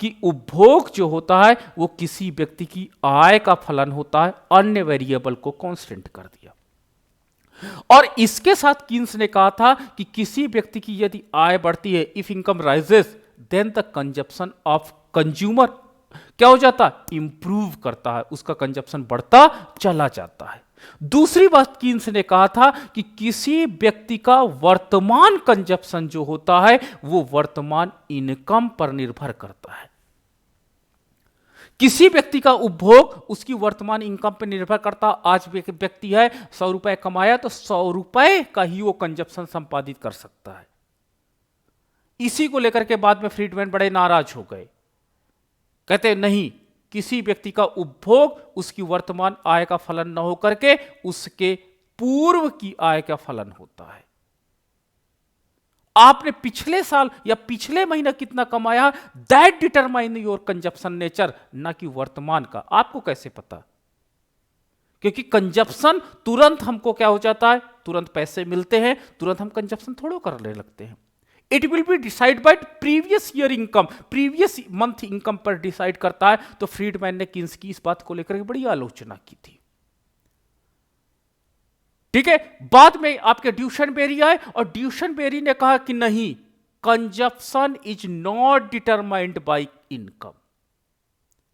कि उपभोग जो होता है वो किसी व्यक्ति की आय का फलन होता है, अन्य वेरिएबल को कांस्टेंट कर दिया। और इसके साथ कीन्स ने कहा था कि किसी व्यक्ति की यदि आय बढ़ती है, if income rises then the consumption of consumer क्या हो जाता है, इंप्रूव करता है, उसका कंजप्शन बढ़ता चला जाता है। दूसरी बात कीन्स ने कहा था कि किसी व्यक्ति का वर्तमान कंजप्शन जो होता है वो वर्तमान इनकम पर निर्भर करता है। किसी व्यक्ति का उपभोग उसकी वर्तमान इनकम पर निर्भर करता। आज व्यक्ति है 100 रुपए कमाया तो 100 रुपए का ही वो कंजप्शन संपादित कर सकता है। इसी को लेकर के बाद में फ्रीडमैन बड़े नाराज हो गए, कहते नहीं, किसी व्यक्ति का उपभोग उसकी वर्तमान आय का फलन न होकर के उसके पूर्व की आय का फलन होता है। आपने पिछले साल या पिछले महीना कितना कमाया, that determine your consumption nature, ना कि वर्तमान का। आपको कैसे पता? क्योंकि कंजप्शन तुरंत हमको क्या हो जाता है, तुरंत पैसे मिलते हैं, तुरंत हम कंजप्शन थोड़ा करने लगते हैं। It will be decide bye previous year income, previous month income पर डिसाइड करता है। तो फ्रीडमैन ने कीन्स की इस बात को लेकर बड़ी आलोचना की थी। ठीक है, बाद में आपके ड्यूशनबेरी आए और ड्यूशनबेरी ने कहा कि नहीं, consumption is not determined by income.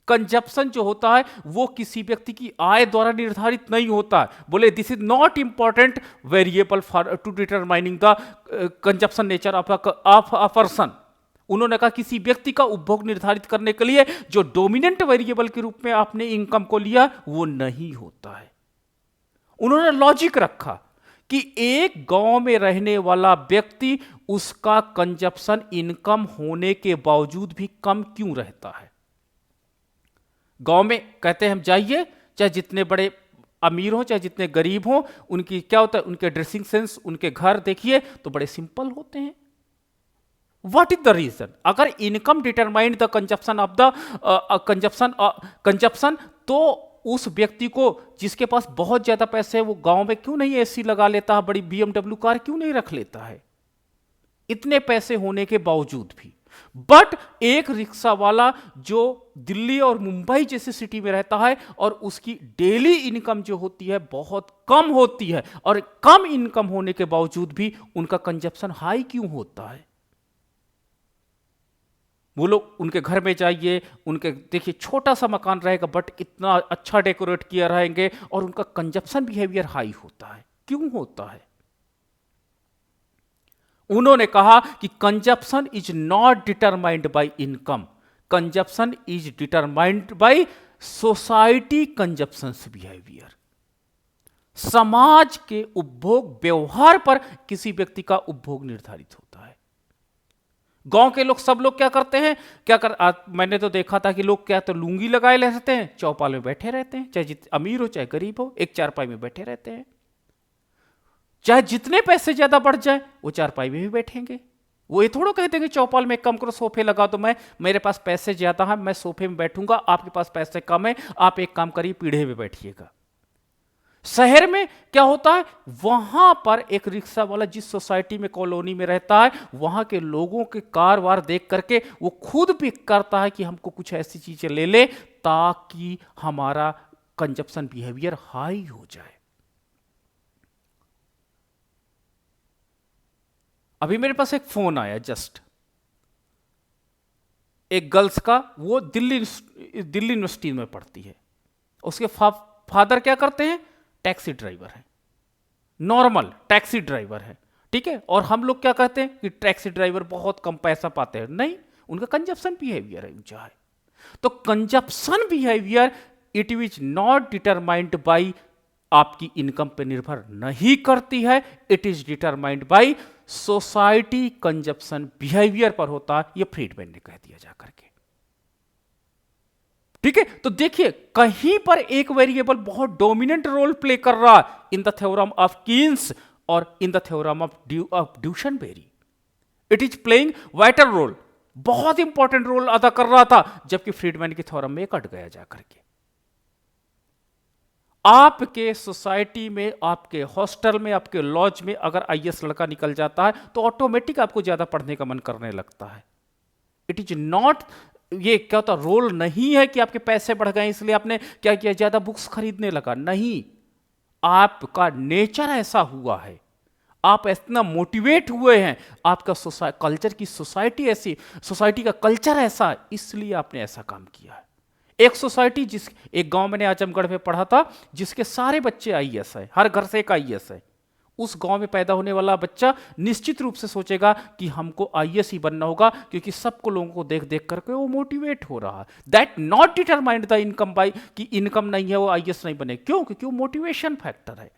Consumption जो होता है वो किसी व्यक्ति की आय द्वारा निर्धारित नहीं होता है। बोले this is not important variable for to determining the consumption nature of a person. उन्होंने कहा किसी व्यक्ति का उपभोग निर्धारित करने के लिए जो डोमिनेंट वेरिएबल के रूप में आपने इनकम को लिया वो नहीं होता है। उन्होंने लॉजिक रखा कि एक गांव में रहने वाला व्यक्ति उसका कंजप्शन इनकम होने के बावजूद भी कम क्यों रहता है। गांव में कहते हैं हम जाइए, चाहे जितने बड़े अमीर हो चाहे जितने गरीब हो, उनकी क्या होता है, उनके ड्रेसिंग सेंस, उनके घर देखिए तो बड़े सिंपल होते हैं। What is the reason? अगर income determined the consumption of the consumption, तो उस व्यक्ति को जिसके पास बहुत ज्यादा पैसे है वो गांव में क्यों नहीं एसी लगा लेता, बड़ी BMW कार क्यों नहीं रख लेता है, इतने पैसे होने के बावजूद भी। बट एक रिक्शा वाला जो दिल्ली और मुंबई जैसे सिटी में रहता है और उसकी डेली इनकम जो होती है बहुत कम होती है, और कम इनकम होने के बावजूद भी उनका कंजप्शन हाई क्यों होता है? वो लोग उनके घर में जाइए, उनके देखिए छोटा सा मकान रहेगा बट इतना अच्छा डेकोरेट किया रहेंगे और उनका कंजप्शन बिहेवियर हाई होता है। क्यों होता है? उन्होंने कहा कि consumption is not determined by income, consumption is determined by society consumptions behaviour. समाज के उपभोग व्यवहार पर किसी व्यक्ति का उपभोग निर्धारित होता है। गांव के लोग सब लोग क्या करते हैं, मैंने तो देखा था कि लोग क्या तो लुंगी लगाए रहते हैं, चौपाल में बैठे रहते हैं, चाहे अमीर हो चाहे गरीब हो, एक चारपाई में बैठे रहते हैं। चाहे जितने पैसे ज्यादा बढ़ जाए वो चारपाई में भी बैठेंगे। वो ये थोड़ा कहते हैं कि चौपाल में कम करो, सोफे लगा दो, मेरे पास पैसे ज्यादा है मैं सोफे में बैठूंगा, आपके पास पैसे कम है आप एक काम करिए पीढ़े में बैठिएगा। शहर में क्या होता है, वहां पर एक रिक्शा वाला जिस सोसाइटी में कॉलोनी में रहता है वहां के लोगों के कार वार देख करके वो खुद भी करता है कि हमको कुछ ऐसी चीजें ले ले ताकि हमारा कंजप्शन बिहेवियर हाई हो जाए। अभी मेरे पास एक फोन आया जस्ट, एक गर्ल्स का, वो दिल्ली यूनिवर्सिटी में पढ़ती है। उसके फादर क्या करते हैं, टैक्सी ड्राइवर है, नॉर्मल टैक्सी ड्राइवर है, ठीक है। और हम लोग क्या कहते हैं कि टैक्सी ड्राइवर बहुत कम पैसा पाते हैं, नहीं, उनका कंजप्शन बिहेवियर है ऊंचा है। तो consumption behaviour it is not determined by आपकी इनकम पे निर्भर नहीं करती है, it is determined by society consumption behaviour पर होता है। यह फ्रीडमैन ने कह दिया जाकर के, ठीक है। तो देखिए कहीं पर एक वेरिएबल बहुत डोमिनेंट रोल प्ले कर रहा है in the theorem of Keynes और in the theorem of Duesenberry, it is playing vital role, बहुत इंपॉर्टेंट रोल अदा कर रहा था, जबकि फ्रीडमैन की थ्योरम में कट गया जाकर के। आपके सोसाइटी में, आपके हॉस्टल में, आपके लॉज में अगर आईएएस लड़का निकल जाता है तो ऑटोमेटिक आपको ज्यादा पढ़ने का मन करने लगता है। इट इज नॉट ये क्या होता, रोल नहीं है कि आपके पैसे बढ़ गए इसलिए आपने क्या किया, ज्यादा बुक्स खरीदने लगा, नहीं, आपका नेचर ऐसा हुआ है, आप इतना मोटिवेट हुए हैं, आपका कल्चर की सोसाइटी ऐसी, सोसाइटी का कल्चर ऐसा है, इसलिए आपने ऐसा काम किया है। एक सोसाइटी, जिस एक गांव मैंने आजमगढ़ में पढ़ा था, जिसके सारे बच्चे आईएएस है, हर घर से एक आईएएस है, उस गांव में पैदा होने वाला बच्चा निश्चित रूप से सोचेगा कि हमको आईएएस ही बनना होगा, क्योंकि सबको लोगों को देख देख करके वो मोटिवेट हो रहा है। That not determined the income by, कि इनकम नहीं है वो आईएएस नहीं बने, क्यों? क्योंकि वो मोटिवेशन फैक्टर है।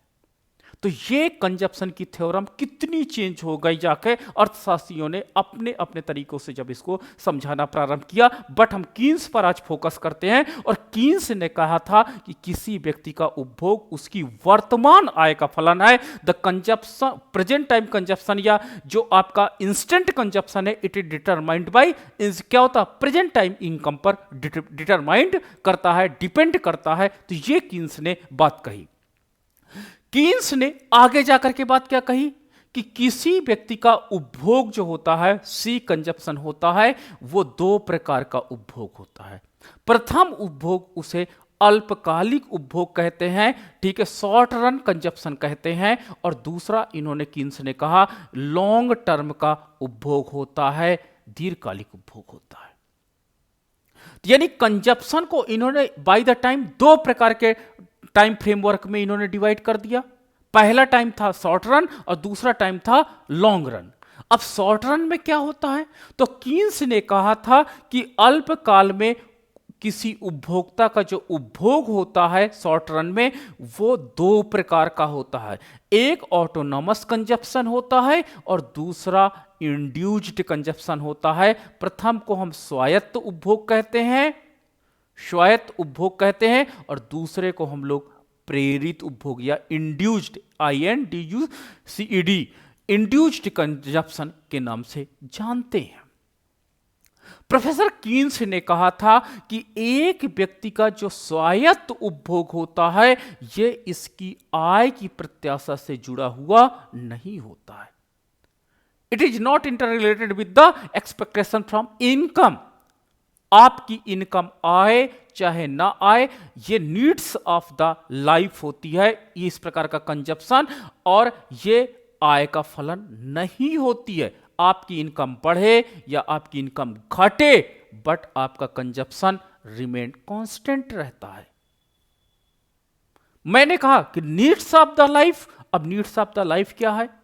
तो ये कंजप्शन की थ्योरम कितनी चेंज हो गई जाके अर्थशास्त्रियों ने अपने अपने तरीकों से जब इसको समझाना प्रारंभ किया। बट हम कीन्स पर आज फोकस करते हैं, और कीन्स ने कहा था कि किसी व्यक्ति का उपभोग उसकी वर्तमान आय का फलन है। The consumption, present time consumption, या जो आपका इंस्टेंट कंजप्शन है, इट इज डिटरमाइंड बाई, क्या होता, प्रेजेंट टाइम इनकम पर डिटरमाइंड करता है, डिपेंड करता है। तो ये कीन्स ने बात कही। कीन्स ने आगे जाकर के बात क्या कही कि किसी व्यक्ति का उपभोग जो होता है, सी कंजप्शन होता है, वो दो प्रकार का उपभोग होता है। प्रथम उपभोग उसे अल्पकालिक उपभोग कहते हैं, ठीक है, शॉर्ट रन कंजप्शन कहते हैं, और दूसरा इन्होंने कीन्स ने कहा लॉन्ग टर्म का उपभोग होता है, दीर्घकालिक उपभोग होता है। यानी कंजप्शन को इन्होंने बाय द टाइम दो प्रकार के टाइम फ्रेमवर्क में इन्होंने डिवाइड कर दिया। पहला टाइम था शॉर्ट रन और दूसरा टाइम था लॉन्ग रन। अब शॉर्ट रन में क्या होता है, तो कीन्स ने कहा था कि अल्पकाल में किसी उपभोक्ता का जो उपभोग होता है शॉर्ट रन में, वो दो प्रकार का होता है। एक ऑटोनॉमस कंजप्शन होता है और दूसरा इंड्यूस्ड कंजप्शन होता है। प्रथम को हम स्वायत्त उपभोग कहते हैं, स्वायत्त उपभोग कहते हैं, और दूसरे को हम लोग प्रेरित उपभोग या इंड्यूस्ड, INDUCED, इंड्यूस्ड कंजप्शन के नाम से जानते हैं। प्रोफेसर कीन्स ने कहा था कि एक व्यक्ति का जो स्वायत्त उपभोग होता है, यह इसकी आय की प्रत्याशा से जुड़ा हुआ नहीं होता है। It is not inter related with the expectation from income. आपकी इनकम आए चाहे ना आए, ये नीड्स ऑफ द लाइफ होती है इस प्रकार का कंजप्शन, और ये आय का फलन नहीं होती है। आपकी इनकम बढ़े या आपकी इनकम घटे, बट आपका कंजप्शन रिमेन कांस्टेंट रहता है। मैंने कहा कि नीड्स ऑफ द लाइफ, अब नीड्स ऑफ द लाइफ क्या है?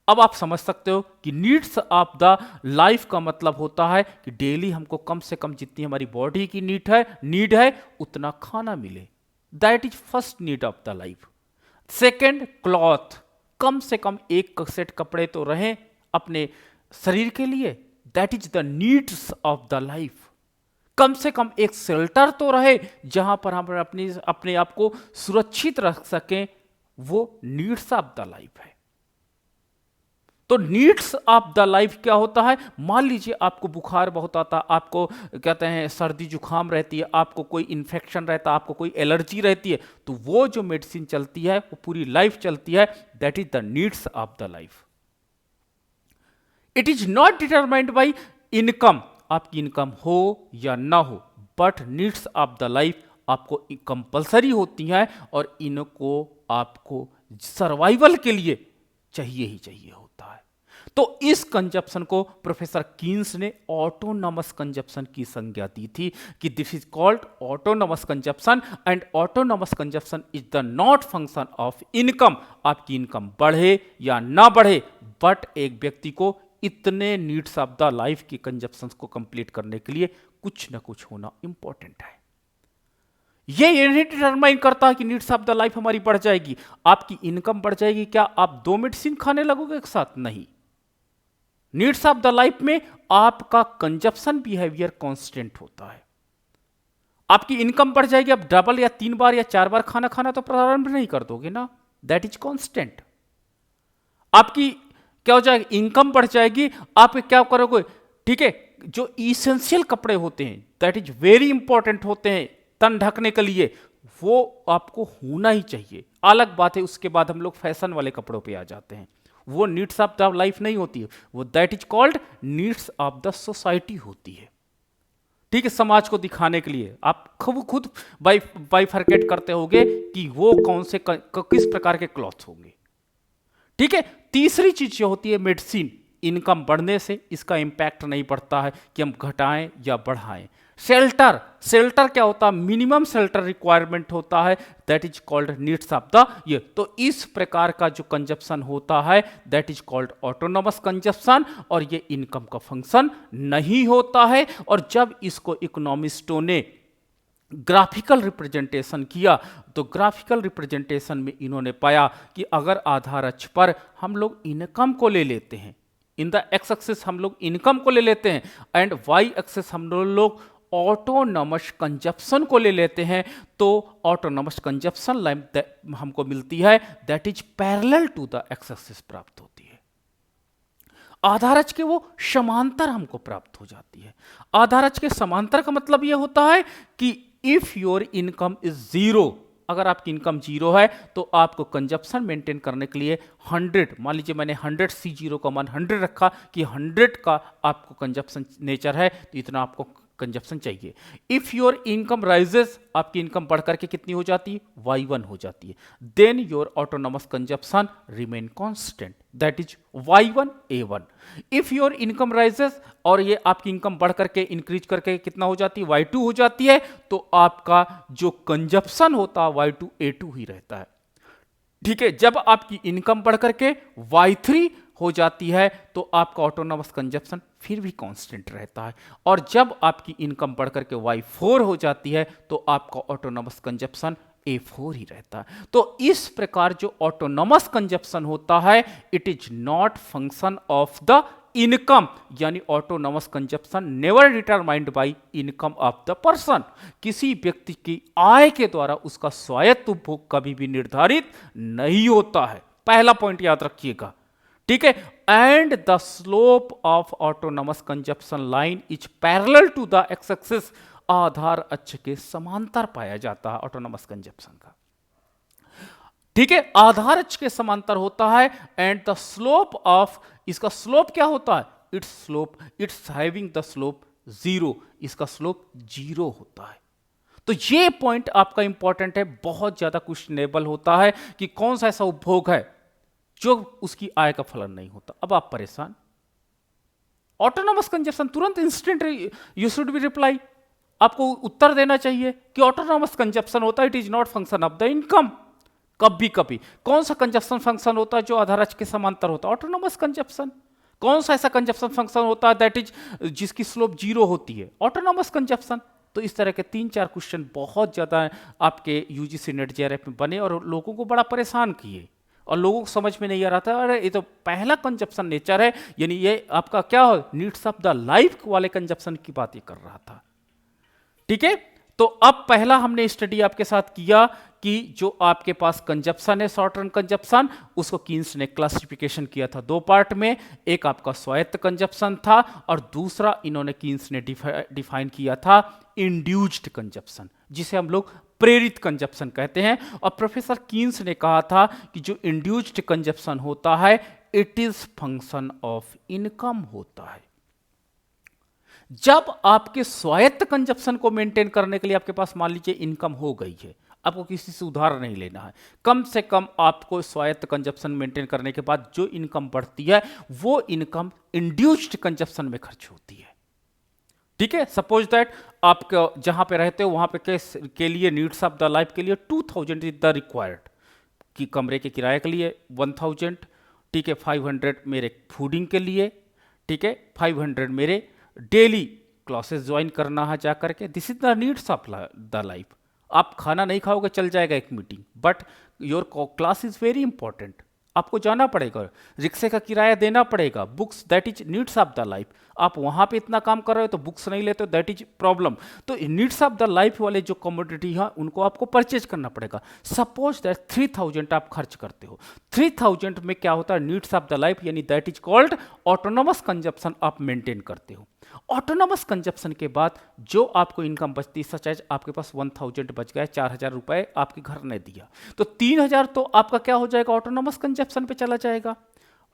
अब आप समझ सकते हो कि नीड्स ऑफ द लाइफ का मतलब होता है कि डेली हमको कम से कम जितनी हमारी बॉडी की नीड है उतना खाना मिले। That is first need of the life. Second, cloth, कम से कम एक सेट कपड़े तो रहें अपने शरीर के लिए, that is the needs of the life. कम से कम एक शेल्टर तो रहे जहां पर हम अपने आप को सुरक्षित रख सकें, वो नीड्स ऑफ द लाइफ है। तो नीड्स ऑफ द लाइफ क्या होता है? मान लीजिए आपको बुखार बहुत आता, आपको कहते हैं सर्दी जुकाम रहती है, आपको कोई इन्फेक्शन रहता है, आपको कोई एलर्जी रहती है, तो वो जो मेडिसिन चलती है वो पूरी लाइफ चलती है। That is the needs of the life. It is not determined by income, आपकी इनकम हो या ना हो, but needs of the life आपको कंपल्सरी होती हैं, और इनको आपको सर्वाइवल के लिए चाहिए ही चाहिए होता है। तो इस कंजप्शन को प्रोफेसर कीन्स ने ऑटोनॉमस कंजप्शन की संज्ञा दी थी कि this is called autonomous consumption, and autonomous consumption is the not function of income. आपकी इनकम बढ़े या ना बढ़े, बट एक व्यक्ति को इतने नीड्स ऑफ द लाइफ की कंजप्शन को कंप्लीट करने के लिए कुछ ना कुछ होना इंपॉर्टेंट है। ये डिटरमाइन करता है कि नीड्स ऑफ द लाइफ हमारी बढ़ जाएगी, आपकी इनकम बढ़ जाएगी, क्या आप दो मेडिसिन खाने लगोगे एक साथ? नहीं। नीड्स ऑफ द लाइफ में आपका कंजप्शन बिहेवियर कांस्टेंट होता है। आपकी इनकम बढ़ जाएगी, आप डबल या 3 बार या 4 बार खाना खाना तो प्रारंभ नहीं कर दोगे ना, दैट इज कांस्टेंट। आपकी क्या हो जाएगी, इनकम बढ़ जाएगी, आप क्या करोगे, ठीक है, जो इसेंशियल कपड़े होते हैं, दैट इज वेरी इंपॉर्टेंट होते हैं तन ढकने के लिए, वो आपको होना ही चाहिए। अलग बात है उसके बाद हम लोग फैशन वाले कपड़ों पे आ जाते हैं, वो नीड्स ऑफ द लाइफ नहीं होती है, वो that is called needs of the society होती है। ठीक है, समाज को दिखाने के लिए आप खुद बाइफरकेट करते होगे कि वो कौन से किस प्रकार के क्लॉथ्स होंगे। ठीक है, तीसरी चीज जो होती है मेडिसिन, इनकम बढ़ने से इसका इंपैक्ट नहीं पड़ता है कि हम घटाएं या बढ़ाएं। शेल्टर क्या होता है, मिनिमम शेल्टर रिक्वायरमेंट होता है, that is called needs of the ये। तो इस प्रकार का जो कंजप्शन होता है that is called autonomous consumption, और ये इनकम का फंक्शन नहीं होता है। और जब इसको इकोनॉमिस्टों ने ग्राफिकल रिप्रेजेंटेशन किया तो ग्राफिकल रिप्रेजेंटेशन में इन्होंने पाया कि अगर आधार अक्ष पर हम लोग इनकम को ले लेते हैं, इन द एक्स एक्सिस हम लोग इनकम को ले लेते हैं एंड वाई एक्सिस हम लोग ऑटोनॉमस कंजप्शन को ले लेते हैं, तो ऑटोनॉमस कंजप्शन लाइन हमको मिलती है that is parallel to the X axis प्राप्त होती है। आधारज के वो समांतर हमको प्राप्त हो जाती है। आधारज के समांतर का मतलब ये होता है कि if your income is zero, अगर आपकी इनकम जीरो है तो आपको कंजप्शन मेंटेन करने के लिए 100, मान लीजिए मैंने 100 C0 का मान 100 रखा कि 100 का आपको कंजप्शन नेचर है तो इतना आपको कंजप्शन चाहिए। इफ योर इनकम राइजेस, आपकी इनकम बढ़ करके कितनी हो जाती है, Y1 हो जाती है, then your autonomous consumption remain constant, that is Y1 A1। If your income rises, और ये आपकी इनकम बढ़ करके इंक्रीज करके कितना हो जाती है, Y2 हो जाती है, तो आपका जो कंजप्शन होता है Y2 A2 ही रहता है। ठीक है, जब आपकी इनकम बढ़ करके Y3 हो जाती है तो आपका ऑटोनॉमस कंजप्शन फिर भी कांस्टेंट रहता है, और जब आपकी इनकम बढ़ करके Y4 हो जाती है तो आपका ऑटोनॉमस कंजप्शन A4 ही रहता है। तो इस प्रकार जो ऑटोनॉमस कंजप्शन होता है it is not function of the income, यानी autonomous consumption never determined by income of the person. किसी व्यक्ति की आय के द्वारा उसका स्वायत्त उपभोग कभी भी निर्धारित नहीं होता है, पहला पॉइंट याद रखिएगा। ठीक है, and the slope of autonomous consumption line is parallel to the X axis, आधार अक्ष के समांतर पाया जाता है ऑटोनॉमस कंजप्शन का। ठीक है, आधार अक्ष के समांतर होता है एंड द स्लोप ऑफ, इसका स्लोप क्या होता है, इट्स हैविंग द स्लोप 0, इसका स्लोप 0 होता है। तो ये पॉइंट आपका इंपॉर्टेंट है, बहुत ज्यादा क्वेश्चनेबल होता है कि कौन सा ऐसा उपभोग है जो उसकी आय का फलन नहीं होता। अब आप परेशान, ऑटोनॉमस कंजप्शन तुरंत instant you should be reply, आपको उत्तर देना चाहिए कि ऑटोनॉमस कंजप्शन होता है it is not function of the income. कभी कभी कौन सा कंजप्शन फंक्शन होता है जो आधार अक्ष के समांतर होता है, ऑटोनॉमस कंजप्शन। कौन सा ऐसा कंजप्शन फंक्शन होता है दैट इज जिसकी स्लोप 0 होती है, ऑटोनॉमस कंजप्शन। तो इस तरह के 3-4 क्वेश्चन बहुत ज्यादा आपके यूजीसी नेट जेआरएफ में बने और लोगों को बड़ा परेशान किए, और लोगों को समझ में नहीं आ रहा था अरे ये तो पहला कंजप्शन नेचर है, यानी ये आपका क्या हो, नीड्स ऑफ द लाइफ वाले कंजप्शन की बात ये कर रहा था। ठीक है, तो अब पहला हमने स्टडी आपके साथ किया कि जो आपके पास कंजप्शन है शॉर्ट रन कंजप्शन, उसको कीन्स ने क्लासिफिकेशन किया था 2 पार्ट में, एक आपका स्वायत्त कंजप्शन था और दूसरा इन्होंने कीन्स ने डिफाइन किया था इंड्यूस्ड कंजप्शन, जिसे हम लोग प्रेरित कंजप्शन कहते हैं। और प्रोफेसर कीन्स ने कहा था कि जो इंड्यूस्ड कंजप्शन होता है it is function of income होता है। जब आपके स्वायत्त कंजप्शन को मेंटेन करने के लिए आपके पास मान लीजिए इनकम हो गई है, आपको किसी से उधार नहीं लेना है, कम से कम आपको स्वायत्त कंजप्शन मेंटेन करने के बाद जो इनकम बढ़ती है वो इनकम इंड्यूस्ड कंजप्शन में खर्च होती है। ठीक है, सपोज दैट आप जहां पे रहते हो वहां पे के लिए नीड्स ऑफ द लाइफ के लिए 2000 इज द रिक्वायर्ड, कि कमरे के किराए के लिए 1000, ठीक है, 500 मेरे फूडिंग के लिए, ठीक है, 500 मेरे डेली क्लासेस ज्वाइन करना है जा करके, this is the needs of the life. आप खाना नहीं खाओगे चल जाएगा एक meeting, but your class is very important, आपको जाना पड़ेगा, रिक्शे का किराया देना पड़ेगा, books that is needs of the life. आप वहां पे इतना काम कर रहे हो तो बुक्स नहीं लेते हो, दैट इज प्रॉब्लम। तो नीड्स ऑफ द लाइफ वाले जो कमोडिटी है उनको आपको परचेज करना पड़ेगा। सपोज दैट 3000 आप खर्च करते हो, 3000 में क्या होता है, नीड्स ऑफ द लाइफ, यानी that is called autonomous consumption आप मेंटेन करते हो। ऑटोनॉमस कंजप्शन के बाद जो आपको इनकम बचती है, सच एज आपके पास 1000 बच गए, 4000 रुपए आपके घर ने दिया, तो 3000 तो आपका क्या हो जाएगा, ऑटोनॉमस कंजप्शन पे चला जाएगा।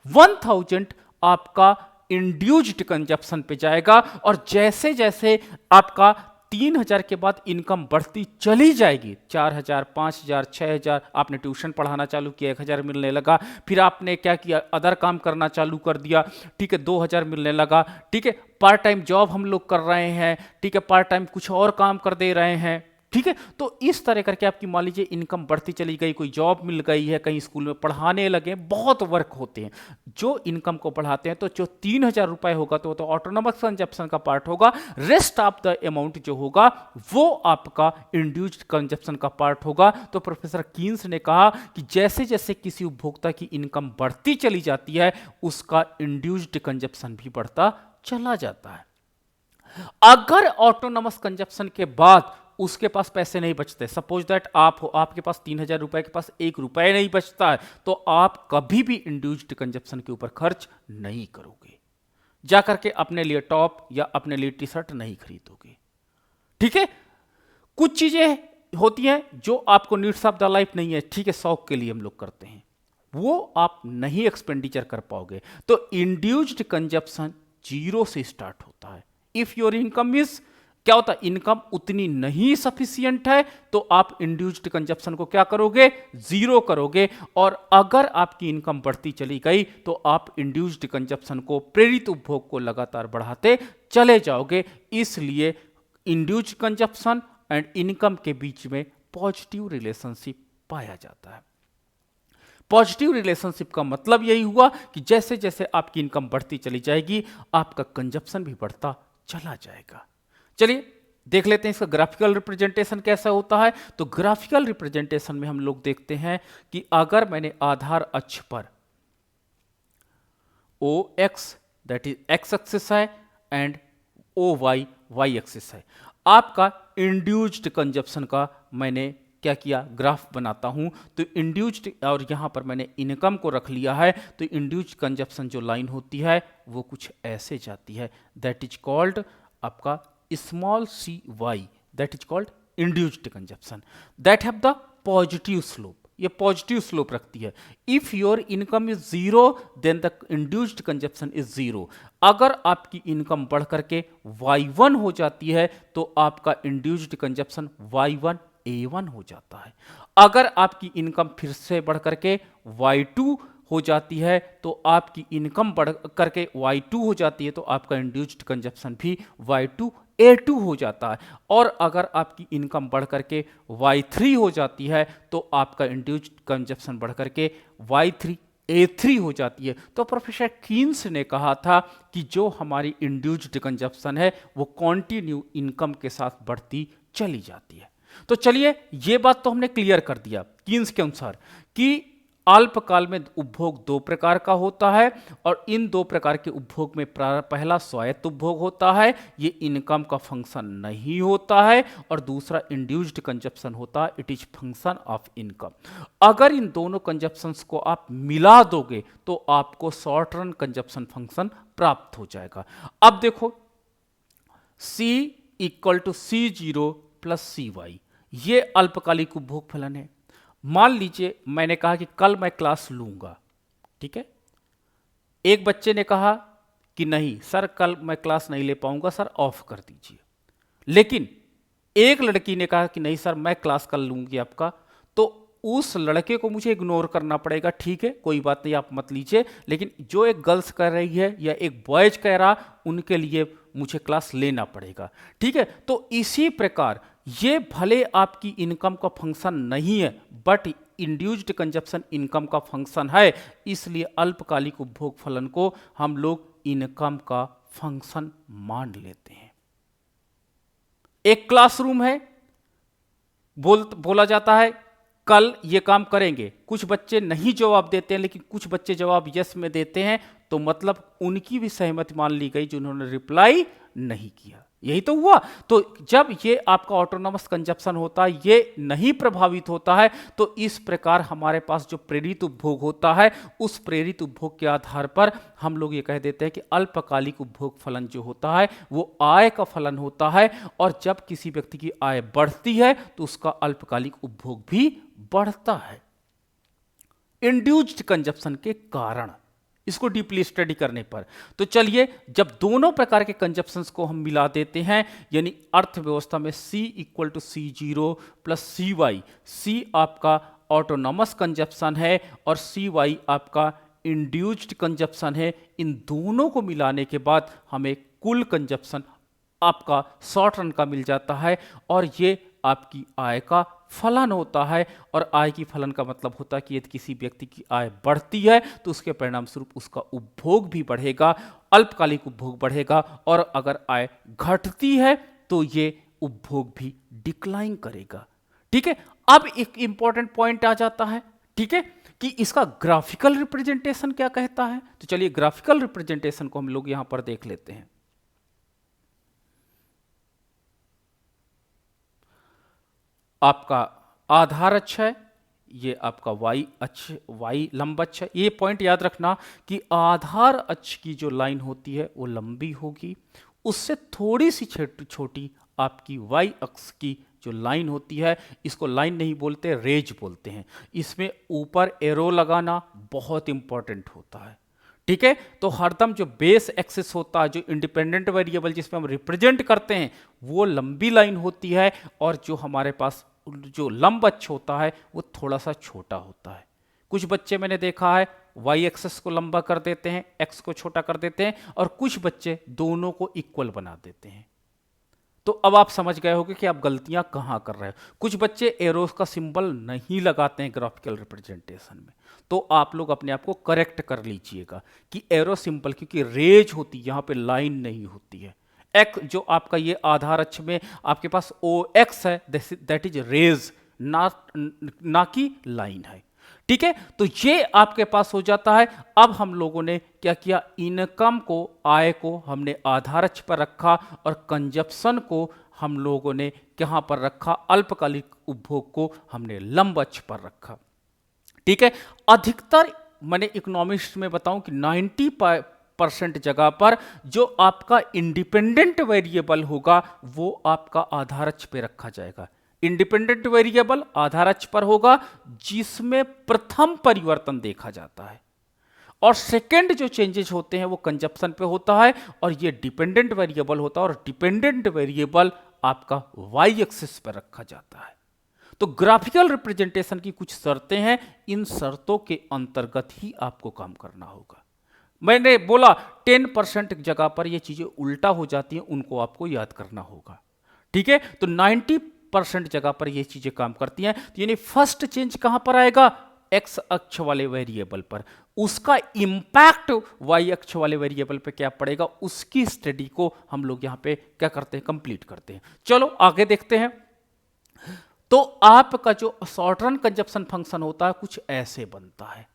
1000 आपका इंड्यूस्ड कंजप्शन पे जाएगा, और जैसे जैसे आपका 3,000 के बाद इनकम बढ़ती चली जाएगी, 4,000, 5,000, 6,000, आपने ट्यूशन पढ़ाना चालू किया, 1,000 मिलने लगा, फिर आपने क्या किया, अदर काम करना चालू कर दिया, ठीक है, 2,000 मिलने लगा, ठीक है, पार्ट टाइम जॉब हम लोग कर रहे हैं, ठीक है, पार्ट टाइम कुछ और काम कर दे रहे हैं, ठीक है। तो इस तरह करके आपकी मान लीजिए इनकम बढ़ती चली गई, कोई जॉब मिल गई है, कहीं स्कूल में पढ़ाने लगे, बहुत वर्क होते हैं जो इनकम को बढ़ाते हैं। तो जो 3,000 रुपए होगा तो ऑटोनोमस कंजप्शन का पार्ट होगा, रेस्ट ऑफ द अमाउंट जो होगा वो आपका इंड्यूस्ड कंजप्शन का पार्ट होगा। तो प्रोफेसर कीन्स ने कहा कि जैसे जैसे किसी उपभोक्ता की इनकम बढ़ती चली जाती है, उसका इंड्यूस्ड कंजप्शन भी बढ़ता चला जाता है। अगर ऑटोनोमस कंजप्शन के बाद उसके पास पैसे नहीं बचते, सपोज दैट आप हो, आपके पास 3,000 रुपए के पास 1 रुपए नहीं बचता है, तो आप कभी भी इंड्यूस्ड कंजप्शन के ऊपर खर्च नहीं करोगे, जाकर के अपने लिए टॉप या अपने लिए टी शर्ट नहीं खरीदोगे, ठीक है। कुछ चीजें होती हैं जो आपको नीड्स ऑफ द लाइफ नहीं है, ठीक है, शौक के लिए हम लोग करते हैं, वो आप नहीं एक्सपेंडिचर कर पाओगे। तो इंड्यूस्ड कंजप्शन 0 से स्टार्ट होता है। इफ योर इनकम इज, क्या होता है, इनकम उतनी नहीं सफिशियंट है तो आप इंड्यूस्ड कंजप्शन को क्या करोगे, 0 करोगे। और अगर आपकी इनकम बढ़ती चली गई तो आप इंड्यूस्ड कंजप्शन को, प्रेरित उपभोग को लगातार बढ़ाते चले जाओगे। इसलिए इंड्यूस्ड कंजप्शन एंड इनकम के बीच में पॉजिटिव रिलेशनशिप पाया जाता है। पॉजिटिव रिलेशनशिप का मतलब यही हुआ कि जैसे जैसे आपकी इनकम बढ़ती चली जाएगी, आपका कंजप्शन भी बढ़ता चला जाएगा। चलिए देख लेते हैं इसका ग्राफिकल रिप्रेजेंटेशन कैसा होता है। तो ग्राफिकल रिप्रेजेंटेशन में हम लोग देखते हैं कि अगर मैंने आधार अक्ष पर O X that is X axis है and O Y Y axis है, आपका इंड्यूस्ड कंजप्शन का मैंने क्या किया, ग्राफ बनाता हूं। तो इंड्यूस्ड, और यहां पर मैंने इनकम को रख लिया है, तो इंड्यूस्ड कंजप्शन जो लाइन होती है वो कुछ ऐसे जाती है, दैट इज कॉल्ड आपका small C Y, that is called induced consumption, that have the positive slope. ये पॉजिटिव स्लोप रखती है। If your income is 0 then the induced consumption is 0। अगर आपकी इनकम बढ़ करके y1 हो जाती है तो आपका इंड्यूस्ड कंजप्शन y1 A1 हो जाता है। अगर आपकी इनकम फिर से बढ़ करके y2 हो जाती है तो आपकी इनकम बढ़ करके y2 हो जाती है तो आपका इंड्यूस्ड कंजप्शन भी y2 A2 हो जाता है। और अगर आपकी इनकम बढ़ करके y3 हो जाती है तो आपका इंड्यूस्ड कंजप्शन बढ़ करके y3 A3 हो जाती है। तो प्रोफेसर कीन्स ने कहा था कि जो हमारी इंड्यूस्ड कंजप्शन है वो कॉन्टिन्यू इनकम के साथ बढ़ती चली जाती है। तो चलिए ये बात तो हमने क्लियर कर दिया कीन्स के अनुसार कि अल्पकाल में उपभोग 2 प्रकार का होता है, और इन 2 प्रकार के उपभोग में पहला स्वायत्त उपभोग होता है, ये इनकम का फंक्शन नहीं होता है, और दूसरा इंड्यूस्ड कंजप्शन होता है, it is function of income. अगर इन दोनों कंजप्शंस को आप मिला दोगे तो आपको शॉर्ट रन कंजप्शन फंक्शन प्राप्त हो जाएगा। अब देखो C = C0 + CY, ये अल्पकालिक उपभोग फलन है। मान लीजिए मैंने कहा कि कल मैं क्लास लूंगा, ठीक है। एक बच्चे ने कहा कि नहीं सर कल मैं क्लास नहीं ले पाऊंगा, सर ऑफ कर दीजिए। लेकिन एक लड़की ने कहा कि नहीं सर मैं क्लास कल लूंगी आपका, तो उस लड़के को मुझे इग्नोर करना पड़ेगा, ठीक है कोई बात नहीं आप मत लीजिए। लेकिन जो एक गर्ल्स कर रही है या एक बॉयज कह रहा, उनके लिए मुझे क्लास लेना पड़ेगा, ठीक है। तो इसी प्रकार ये भले आपकी इनकम का फंक्शन नहीं है बट इंड्यूस्ड कंजप्शन इनकम का फंक्शन है, इसलिए अल्पकालिक उपभोग फलन को हम लोग इनकम का फंक्शन मान लेते हैं। एक क्लासरूम है, बोला जाता है कल ये काम करेंगे, कुछ बच्चे नहीं जवाब देते हैं लेकिन कुछ बच्चे जवाब यस में देते हैं, तो मतलब उनकी भी सहमति मान ली गई जिन्होंने रिप्लाई नहीं किया। यही तो हुआ। तो जब ये आपका ऑटोनोमस कंजप्शन होता है ये नहीं प्रभावित होता है, तो इस प्रकार हमारे पास जो प्रेरित उपभोग होता है उस प्रेरित उपभोग के आधार पर हम लोग ये कह देते हैं कि अल्पकालिक उपभोग फलन जो होता है वो आय का फलन होता है, और जब किसी व्यक्ति की आय बढ़ती है तो उसका अल्पकालिक उपभोग भी बढ़ता है इंड्यूस्ड कंजप्शन के कारण, इसको डीपली स्टडी करने पर। तो चलिए, जब दोनों प्रकार के कंजप्शंस को हम मिला देते हैं, यानी अर्थव्यवस्था में C equal to C0 plus CY, C आपका ऑटोनॉमस कंजप्शन है और CY आपका इंड्यूस्ड कंजप्शन है, इन दोनों को मिलाने के बाद हमें कुल कंजप्शन आपका शॉर्ट रन का मिल जाता है और ये आपकी आय का फलन होता है। और आय की फलन का मतलब होता है कि यदि किसी व्यक्ति की आय बढ़ती है तो उसके परिणाम स्वरूप उसका उपभोग भी बढ़ेगा, अल्पकालिक उपभोग बढ़ेगा, और अगर आय घटती है तो ये उपभोग भी डिक्लाइन करेगा। ठीक है, अब एक इंपॉर्टेंट पॉइंट आ जाता है, ठीक है, कि इसका ग्राफिकल रिप्रेजेंटेशन क्या कहता है। तो चलिए ग्राफिकल रिप्रेजेंटेशन को हम लोग यहां पर देख लेते हैं। आपका आधार अक्ष है, ये आपका वाई अक्ष, वाई लंब अक्ष है। ये पॉइंट याद रखना कि आधार अक्ष की जो लाइन होती है वो लंबी होगी, उससे थोड़ी सी छोटी आपकी वाई अक्ष की जो लाइन होती है, इसको लाइन नहीं बोलते, रेज बोलते हैं। इसमें ऊपर एरो लगाना बहुत इंपॉर्टेंट होता है। ठीक है, तो हरदम जो बेस एक्सिस होता है, जो इंडिपेंडेंट वेरिएबल जिसमें हम रिप्रेजेंट करते हैं, वो लंबी लाइन होती है, और जो हमारे पास जो लंब अक्ष होता है वो थोड़ा सा छोटा होता है। कुछ बच्चे मैंने देखा है वाई एक्सिस को लंबा कर देते हैं, एक्स को छोटा कर देते हैं, और कुछ बच्चे दोनों को इक्वल बना देते हैं। तो अब आप समझ गए होंगे कि आप गलतियां कहां कर रहे हो। कुछ बच्चे एरोस का सिंबल नहीं लगाते हैं ग्राफिकल रिप्रेजेंटेशन में, तो आप लोग अपने आप को करेक्ट कर लीजिएगा कि एरो सिंबल, क्योंकि रेज होती है, यहां पे लाइन नहीं होती है। एक्स जो आपका ये आधार अक्ष में आपके पास ओ एक्स है, दैट इज रेज, ना कि लाइन है। ठीक है, तो ये आपके पास हो जाता है। अब हम लोगों ने क्या किया, इनकम को, आय को हमने आधार अक्ष पर रखा और कंजप्शन को हम लोगों ने कहां पर रखा, अल्पकालिक उपभोग को हमने लंब अक्ष पर रखा। ठीक है, अधिकतर मैंने इकोनॉमिक्स में बताऊं कि 90% जगह पर जो आपका इंडिपेंडेंट वेरिएबल होगा वो आपका आधार अक्ष पे रखा जाएगा। इंडिपेंडेंट वेरिएबल आधार अक्ष पर होगा जिसमें प्रथम परिवर्तन देखा जाता है, और सेकंड जो चेंजेस होते हैं वो कंजप्शन पे होता है, और ये डिपेंडेंट वेरिएबल होता है, और डिपेंडेंट वेरिएबल आपका वाई एक्सिस पर रखा जाता है। तो ग्राफिकल रिप्रेजेंटेशन की कुछ शर्तें हैं, इन शर्तों के अंतर्गत ही आपको काम करना होगा। मैंने बोला 10% जगह पर ये चीजें उल्टा हो जाती हैं, उनको आपको याद करना होगा। ठीक है, तो 90% जगह पर ये चीजें काम करती हैं। तो यानी फर्स्ट चेंज कहां पर आएगा, एक्स अक्ष वाले वेरिएबल पर, उसका इंपैक्ट वाई अक्ष वाले वेरिएबल पे क्या पड़ेगा, उसकी स्टडी को हम लोग यहां पे क्या करते हैं, कंप्लीट करते हैं। चलो आगे देखते हैं। तो आपका जो शॉर्ट रन कंजप्शन फंक्शन होता है कुछ ऐसे बनता है।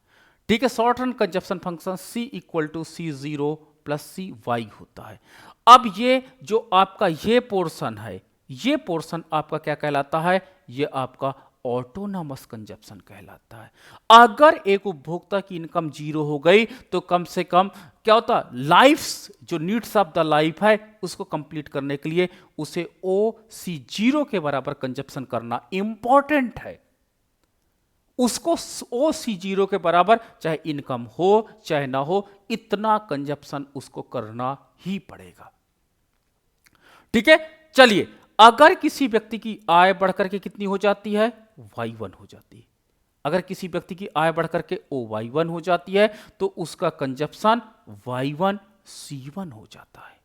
ठीक है, short run consumption function C equal to C0 plus CY होता है। अब ये जो आपका ये पोर्शन है, ये पोर्शन आपका क्या कहलाता है, ये आपका ऑटोनॉमस कंजप्शन कहलाता है। अगर एक उपभोक्ता की इनकम 0 हो गई तो कम से कम क्या होता, लाइफ्स जो नीड्स ऑफ द लाइफ है उसको कंप्लीट करने के लिए उसे OC0 के बराबर कंजप्शन करना इंपॉर्टेंट है। उसको OC0 के बराबर चाहे इनकम हो चाहे ना हो, इतना कंजप्शन उसको करना ही पड़ेगा। ठीक है, चलिए, अगर किसी व्यक्ति की आय बढ़कर के कितनी हो जाती है, Y1 हो जाती है। अगर किसी व्यक्ति की आय बढ़कर के OY1 हो जाती है तो उसका कंजप्शन Y1C1 हो जाता है।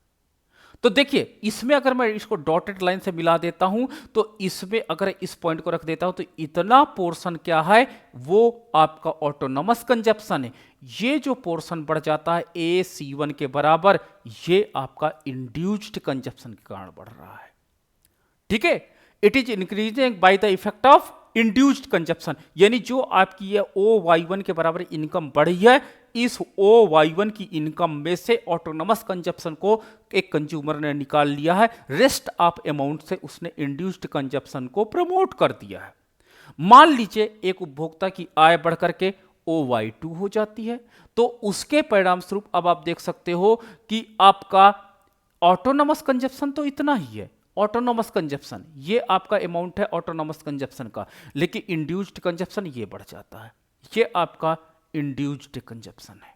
तो देखिए, इसमें अगर मैं इसको डॉटेड लाइन से मिला देता हूं तो इसमें अगर इस पॉइंट को रख देता हूं तो इतना पोर्शन क्या है, वो आपका ऑटोनॉमस कंजप्शन है। ये जो पोर्शन बढ़ जाता है AC1 के बराबर, ये आपका इंड्यूस्ड कंजप्शन के कारण बढ़ रहा है। ठीक है, it is increasing by the effect of induced consumption, यानी जो आपकी ये OY1 के बराबर इनकम बढ़ी है, इस OY1 की इनकम में से ऑटोनॉमस कंजप्शन को एक कंज्यूमर ने निकाल लिया है, रेस्ट ऑफ अमाउंट से उसने इंड्यूस्ड कंजप्शन को प्रमोट कर दिया है। मान लीजिए एक उपभोक्ता की आय बढ़कर के OY2 हो जाती है, तो उसके परिणाम स्वरूप अब आप देख सकते हो कि आपका ऑटोनॉमस कंजप्शन तो इतना ही है, ऑटोनॉमस कंजप्शन ये आपका अमाउंट है ऑटोनॉमस कंजप्शन का, लेकिन इंड्यूस्ड कंजप्शन ये बढ़ जाता है, ये आपका इंड्यूस्ड कंजप्शन है।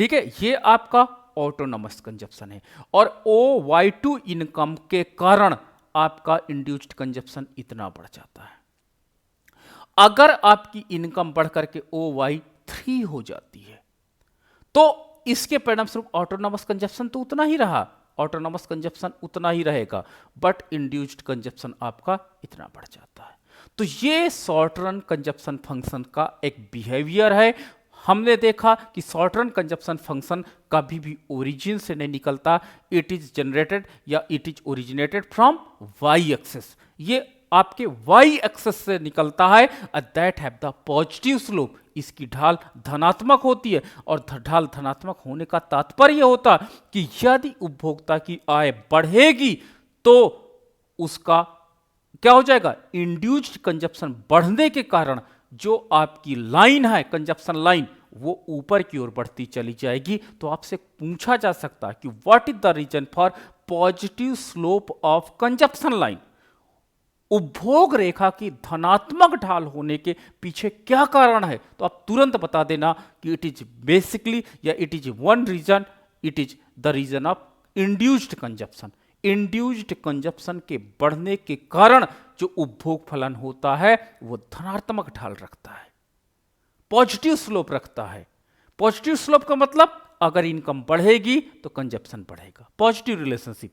ठीक है, ये आपका ऑटोनॉमस कंजप्शन है। और OY2 इनकम के कारण आपका इंड्यूस्ड कंजप्शन इतना बढ़ जाता है। अगर आपकी इनकम बढ़ करके OY3 हो जाती है तो इसके परिणाम स्वरूप ऑटोनॉमस कंजप्शन तो उतना ही रहा, ऑटोनॉमस कंजप्शन उतना ही रहेगा, बट इंड्यूस्ड कंजप्शन आपका इतना बढ़ जाता है। तो ये शॉर्ट रन कंजप्शन फंक्शन का एक बिहेवियर है। हमने देखा कि शॉर्ट रन कंजप्शन फंक्शन कभी भी ओरिजिन से नहीं निकलता, इट इज जनरेटेड या it is originated from Y axis. ये आपके वाई एक्सेस से निकलता है, that have the positive slope. इसकी ढाल धनात्मक होती है, और ढाल धनात्मक होने का तात्पर्य होता कि यदि उपभोक्ता की आय बढ़ेगी तो उसका क्या हो जाएगा, इंड्यूस्ड कंजप्शन बढ़ने के कारण जो आपकी लाइन है कंजप्शन लाइन वो ऊपर की ओर बढ़ती चली जाएगी। तो आपसे पूछा जा सकता है कि what is the reason for positive slope of consumption line. उपभोग रेखा की धनात्मक ढाल होने के पीछे क्या कारण है, तो आप तुरंत बता देना कि इट इज बेसिकली या it is one reason, it is the reason of induced consumption. Induced consumption के बढ़ने के कारण जो उपभोग फलन होता है वो धनात्मक ढाल रखता है, पॉजिटिव स्लोप रखता है। पॉजिटिव स्लोप का मतलब अगर इनकम बढ़ेगी तो कंजप्शन बढ़ेगा, पॉजिटिव रिलेशनशिप।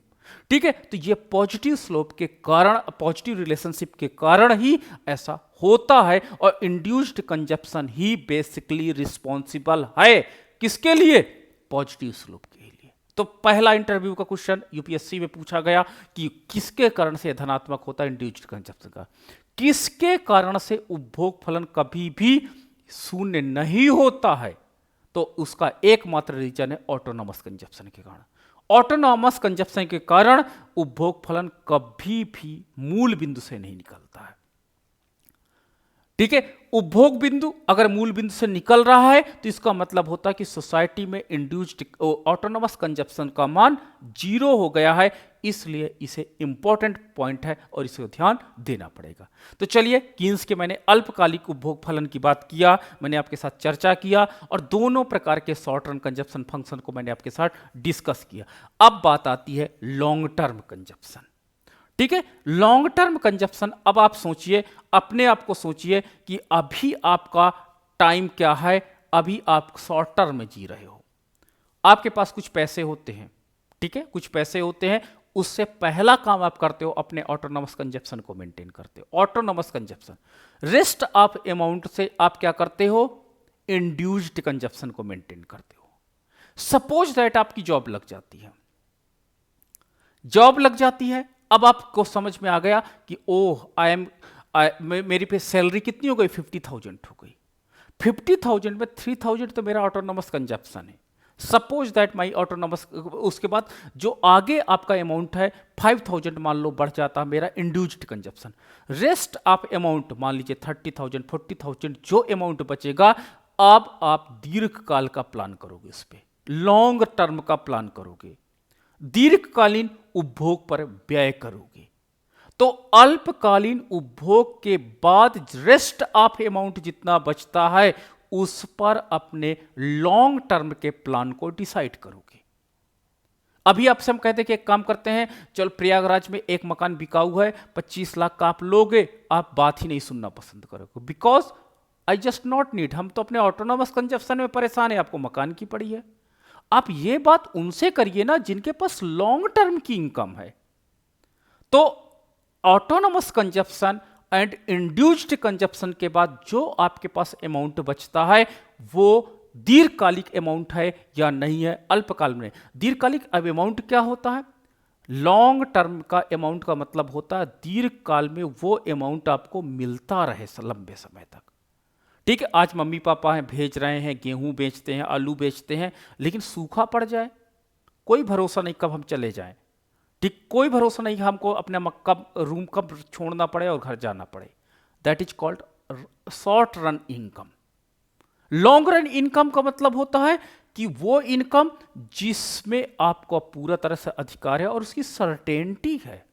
ठीक है, तो ये पॉजिटिव स्लोप के कारण, पॉजिटिव रिलेशनशिप के कारण ही ऐसा होता है, और इंड्यूस्ड कंजप्शन ही बेसिकली रिस्पॉन्सिबल है किसके लिए, पॉजिटिव स्लोप के लिए। तो पहला इंटरव्यू का क्वेश्चन यूपीएससी में पूछा गया कि किसके कारण से धनात्मक होता है इंड्यूस्ड कंजप्शन का, किसके कारण से उपभोग फलन कभी भी शून्य नहीं होता है, तो उसका एकमात्र रीजन है ऑटोनॉमस कंजप्शन के कारण। ऑटोनॉमस कंजप्शन के कारण उपभोग फलन कभी भी मूल बिंदु से नहीं निकलता है। ठीक है, उपभोग बिंदु अगर मूल बिंदु से निकल रहा है तो इसका मतलब होता है कि सोसाइटी में इंड्यूस्ड ऑटोनॉमस कंजप्शन का मान 0 हो गया है, इसलिए इसे इंपॉर्टेंट पॉइंट है और इसे ध्यान देना पड़ेगा। तो चलिए, कीन्स के मैंने अल्पकालिक उपभोग फलन की बात किया, मैंने आपके साथ चर्चा किया, और दोनों प्रकार के शॉर्ट रन कंजप्शन फंक्शन को मैंने आपके साथ डिस्कस किया। अब बात आती है लॉन्ग टर्म कंजप्शन। ठीक है, लॉन्ग टर्म कंजप्शन, अब आप सोचिए, अपने आप को सोचिए कि अभी आपका टाइम क्या है, अभी आप शॉर्ट टर्म में जी रहे हो, आपके पास कुछ पैसे होते हैं, ठीक है, कुछ पैसे होते हैं, उससे पहला काम आप करते हो अपने ऑटोनॉमस कंजप्शन को मेंटेन करते हो, autonomous consumption. Rest of amount से आप क्या करते हो, इंड्यूस्ड कंजप्शन को मेंटेन करते हो। सपोज दैट आपकी जॉब लग जाती है, जॉब लग जाती है, अब आपको समझ में आ गया कि ओह मेरी पे सैलरी कितनी हो गई, 50,000 हो गई। 50,000 में 3,000 तो मेरा ऑटोनॉमस कंजप्शन है। सपोज दैट माई ऑटोनॉमस, उसके बाद जो आगे आपका अमाउंट है 5,000 मान लो बढ़ जाता है मेरा induced consumption. Rest of amount मान लीजिए 30,000 40,000 जो अमाउंट बचेगा, अब आप दीर्घकाल का प्लान करोगे, उस पर लॉन्ग टर्म का प्लान करोगे, दीर्घकालीन उपभोग पर व्यय करोगे। तो अल्पकालीन उपभोग के बाद रेस्ट ऑफ अमाउंट जितना बचता है उस पर अपने लॉन्ग टर्म के प्लान को डिसाइड करोगे। अभी आपसे हम कहते हैं कि एक काम करते हैं, चल प्रयागराज में एक मकान बिकाऊ है, 25 लाख का आप लोगे, आप बात ही नहीं सुनना पसंद करोगे, because I just not need, हम तो अपने ऑटोनॉमस कंजप्शन में परेशान है, आपको मकान की पड़ी है। आप ये बात उनसे करिए ना जिनके पास लॉन्ग टर्म की इनकम है। तो autonomous consumption and induced consumption के बाद जो आपके पास अमाउंट बचता है वो दीर्घकालिक अमाउंट है या नहीं है, अल्पकाल में। दीर्घकालिक अमाउंट क्या होता है, लॉन्ग टर्म का अमाउंट का मतलब होता है दीर्घकाल में वो अमाउंट आपको मिलता रहे लंबे समय तक। ठीक है, आज मम्मी पापा हैं भेज रहे हैं, गेहूं बेचते हैं, आलू बेचते हैं, लेकिन सूखा पड़ जाए, कोई भरोसा नहीं कब हम चले जाएं। ठीक, कोई भरोसा नहीं हमको अपना कब रूम कब छोड़ना पड़े और घर जाना पड़े। That is called short run income. Long run income का मतलब होता है कि वो इनकम जिसमें आपको पूरा तरह से अधिकार है और उसकी सर्टेनिटी है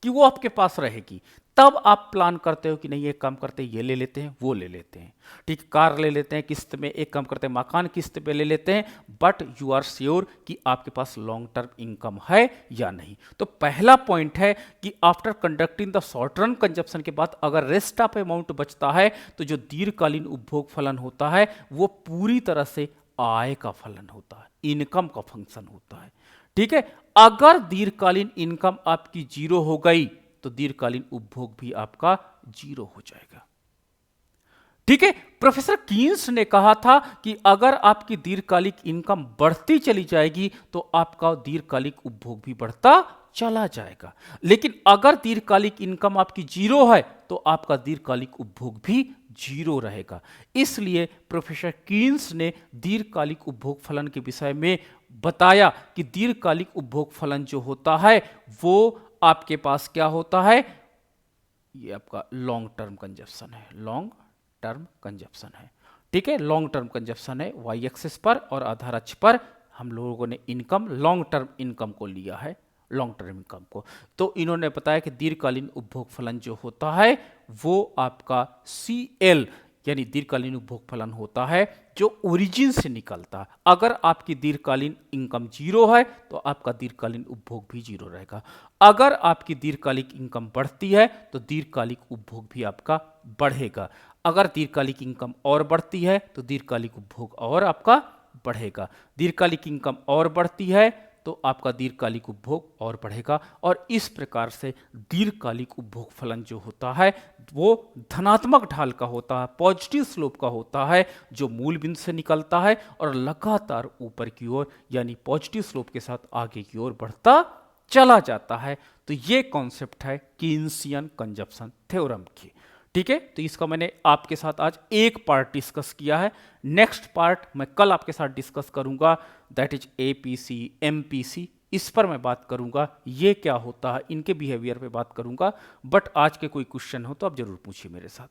कि वो आपके पास रहेगी। तब आप प्लान करते हो कि नहीं एक काम करते हैं ये ले लेते हैं वो ले लेते हैं, ठीक, कार ले लेते हैं किस्त में, एक काम करते हैं मकान किस्त पे ले लेते हैं, बट यू आर श्योर कि आपके पास लॉन्ग टर्म इनकम है या नहीं। तो पहला पॉइंट है कि after conducting the short run consumption के बाद अगर रेस्ट ऑफ अमाउंट बचता है तो जो दीर्घकालीन उपभोग फलन होता है वो पूरी तरह से आय का फलन होता है, इनकम का फंक्शन होता है, ठीक है। अगर दीर्घकालीन इनकम आपकी जीरो हो गई तो दीर्घकालीन उपभोग भी आपका जीरो हो जाएगा, ठीक है। प्रोफेसर कीन्स ने कहा था कि अगर आपकी दीर्घकालिक इनकम बढ़ती चली जाएगी तो आपका दीर्घकालिक उपभोग भी बढ़ता चला जाएगा, लेकिन अगर दीर्घकालिक इनकम आपकी जीरो है तो आपका दीर्घकालिक उपभोग भी जीरो रहेगा। इसलिए प्रोफेसर कीन्स ने दीर्घकालिक उपभोग फलन के विषय में बताया कि दीर्घकालिक उपभोग फलन जो होता है वो आपके पास क्या होता है, ये आपका लॉन्ग टर्म कंजप्शन है, लॉन्ग टर्म कंजप्शन है, ठीक है। लॉन्ग टर्म कंजप्शन है वाई एक्सिस पर, और आधार अक्ष पर हम लोगों ने इनकम, लॉन्ग टर्म इनकम को लिया है, लॉन्ग टर्म इनकम को। तो इन्होंने बताया कि दीर्घकालीन उपभोग फलन जो होता है वो आपका CL यानी दीर्घकालीन उपभोग फलन होता है जो ओरिजिन से निकलता है। अगर आपकी दीर्घकालीन इनकम जीरो है तो आपका दीर्घकालीन उपभोग भी जीरो रहेगा। अगर आपकी दीर्घकालिक इनकम बढ़ती है तो दीर्घकालिक उपभोग भी आपका बढ़ेगा। अगर दीर्घकालिक इनकम और बढ़ती है तो दीर्घकालिक उपभोग और आपका बढ़ेगा। दीर्घकालिक इनकम और बढ़ती है तो आपका दीर्घकालिक उपभोग और बढ़ेगा, और इस प्रकार से दीर्घकालिक उपभोग फलन जो होता है वो धनात्मक ढाल का होता है, पॉजिटिव स्लोप का होता है, जो मूल बिंदु से निकलता है और लगातार ऊपर की ओर यानी पॉजिटिव स्लोप के साथ आगे की ओर बढ़ता चला जाता है। तो ये कॉन्सेप्ट है कीन्सियन कंजप्शन थ्योरम की, ठीक है। तो इसका मैंने आपके साथ आज एक पार्ट डिस्कस किया है, नेक्स्ट पार्ट मैं कल आपके साथ डिस्कस करूंगा, दैट इज APC MPC, इस पर मैं बात करूंगा, ये क्या होता है, इनके बिहेवियर पे बात करूंगा। बट आज के कोई क्वेश्चन हो तो आप जरूर पूछिए मेरे साथ।